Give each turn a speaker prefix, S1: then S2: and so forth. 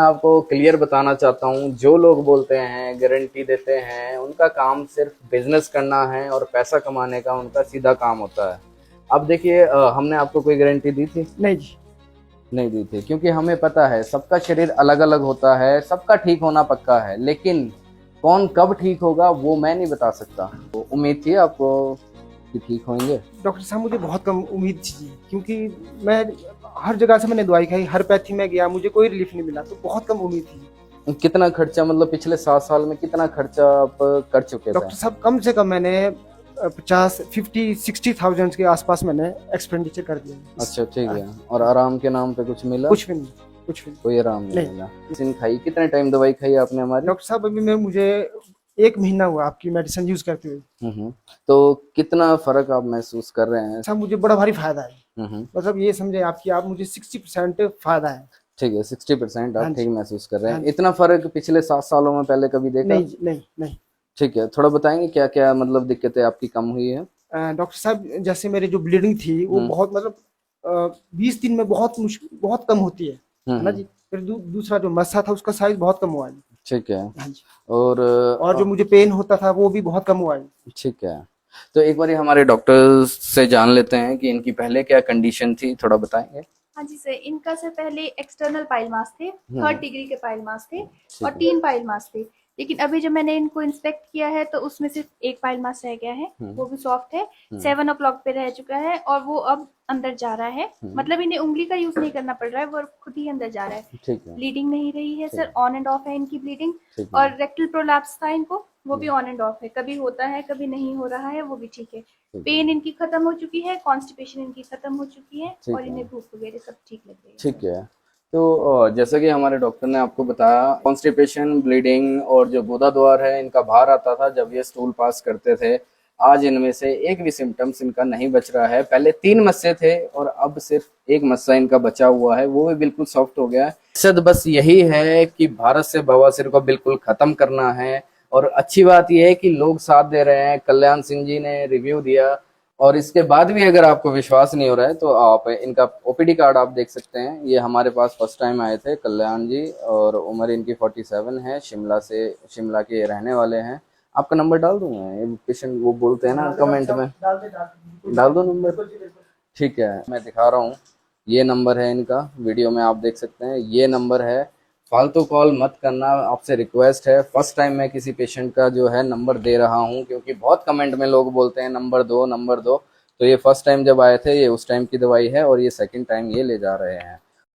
S1: आपको क्लियर बताना चाहता हूँ, जो लोग बोलते हैं गारंटी देते हैं, उनका काम सिर्फ बिजनेस करना है और पैसा कमाने का उनका सीधा काम होता है। अब देखिए, हमने आपको कोई गारंटी दी थी?
S2: नहीं जी।
S1: नहीं दी थी, क्योंकि हमें पता है सबका शरीर अलग अलग होता है, सबका ठीक होना पक्का है, लेकिन कौन कब ठीक होगा वो मैं नहीं बता सकता। तो उम्मीद थी आपको कि ठीक होंगे?
S2: डॉक्टर साहब मुझे बहुत कम उम्मीद थी, क्योंकि मैं हर जगह से मैंने दवाई खाई, हर पैथी में गया, मुझे कोई रिलीफ नहीं मिला, तो बहुत कम उम्मीद थी।
S1: कितना खर्चा, मतलब पिछले 7 साल में कितना खर्चा आप कर चुके थे?
S2: डॉक्टर साहब कम से कम मैंने 50-60,000 के आसपास मैंने एक्सपेंडिचर कर दिया।
S1: अच्छा, ठीक है। और आराम के नाम पे कुछ मिला?
S2: कुछ भी नहीं, कुछ भी
S1: कोई आराम नहीं मिला। मेडिसिन खाई, कितने टाइम दवाई खाई आपने हमारी?
S2: डॉक्टर साहब अभी मुझे 1 महीना हुआ आपकी मेडिसिन यूज करते हुए।
S1: तो कितना फर्क आप महसूस कर रहे हैं?
S2: साहब मुझे बड़ा भारी फायदा है। मतलब ये समझे आपकी, आप मुझे 60% फायदा है।
S1: ठीक है, 60% आप
S2: हाँ
S1: ठीक
S2: जी।
S1: महसूस कर रहे हैं।
S2: हाँ जी।
S1: इतना फर्क पिछले 7 सालों में पहले कभी देखा?
S2: नहीं नहीं नहीं।
S1: ठीक है, थोड़ा बताएंगे क्या क्या मतलब दिक्कतें आपकी कम हुई है?
S2: डॉक्टर साहब जैसे मेरी जो ब्लीडिंग थी वो बहुत मतलब 20 दिन में बहुत मुश्किल, बहुत कम होती है ना जी। फिर दूसरा जो मस्सा था उसका साइज बहुत कम हुआ है।
S1: ठीक है।
S2: हाँ जी।
S1: और
S2: जो मुझे पेन होता था वो भी बहुत कम हुआ है।
S1: ठीक है, तो एक बार हमारे डॉक्टर से जान लेते हैं कि इनकी पहले क्या कंडीशन थी, थोड़ा बताएंगे?
S3: हाँ जी सर, इनका सर पहले एक्सटर्नल पाइल मास थे, 3rd डिग्री के पाइल मास थे और 3 पाइल मास थे। लेकिन अभी जब मैंने इनको इंस्पेक्ट किया है तो उसमें सिर्फ 1 पाइल मास रह गया है, वो भी सॉफ्ट है, 7 o'clock पे रह चुका है और वो अब अंदर जा रहा है। मतलब इन्हें उंगली का यूज नहीं करना पड़ रहा है, वो खुद ही अंदर जा रहा है।
S1: ठीक है।
S3: ब्लीडिंग नहीं रही है सर, ऑन एंड ऑफ है इनकी ब्लीडिंग।
S1: ठीक है।
S3: और रेक्टल प्रोलैप्स था इनको, वो भी ऑन एंड ऑफ है, कभी होता है कभी नहीं हो रहा है, वो भी ठीक है। पेन इनकी खत्म हो चुकी है, कॉन्स्टिपेशन इनकी खत्म हो चुकी है और इन्हें भूख वगैरह सब ठीक लग रही है।
S1: ठीक है, तो जैसा कि हमारे डॉक्टर ने आपको बताया, कॉन्स्टिपेशन, ब्लीडिंग और जो गुदा द्वार है, इनका बाहर आता था जब ये स्टूल पास करते थे। आज इनमें से एक भी सिम्टम्स इनका नहीं बच रहा है। पहले 3 मस्से थे और अब सिर्फ 1 मस्सा इनका बचा हुआ है, वो भी बिल्कुल सॉफ्ट हो गया है। मकसद बस यही है कि भारत से बवासीर को बिल्कुल खत्म करना है। और अच्छी बात यह है कि लोग साथ दे रहे हैं। कल्याण सिंह जी ने रिव्यू दिया, और इसके बाद भी अगर आपको विश्वास नहीं हो रहा है तो आप इनका ओपीडी कार्ड आप देख सकते हैं। ये हमारे पास फर्स्ट टाइम आए थे कल्याण जी, और उम्र इनकी 47 है, शिमला के रहने वाले हैं। आपका नंबर डाल दूंगा, ये पेशेंट वो बोलते हैं ना कमेंट में, डाल दो नंबर। ठीक है, मैं दिखा रहा हूँ, ये नंबर है इनका, वीडियो में आप देख सकते हैं, ये नंबर है। फालतू कॉल मत करना, आपसे रिक्वेस्ट है। फर्स्ट टाइम मैं किसी पेशेंट का जो है नंबर दे रहा हूँ, क्योंकि बहुत कमेंट में लोग बोलते हैं नंबर दो नंबर दो। तो ये फर्स्ट टाइम जब आए थे, ये उस टाइम की दवाई है और ये सेकंड टाइम ये ले जा रहे हैं।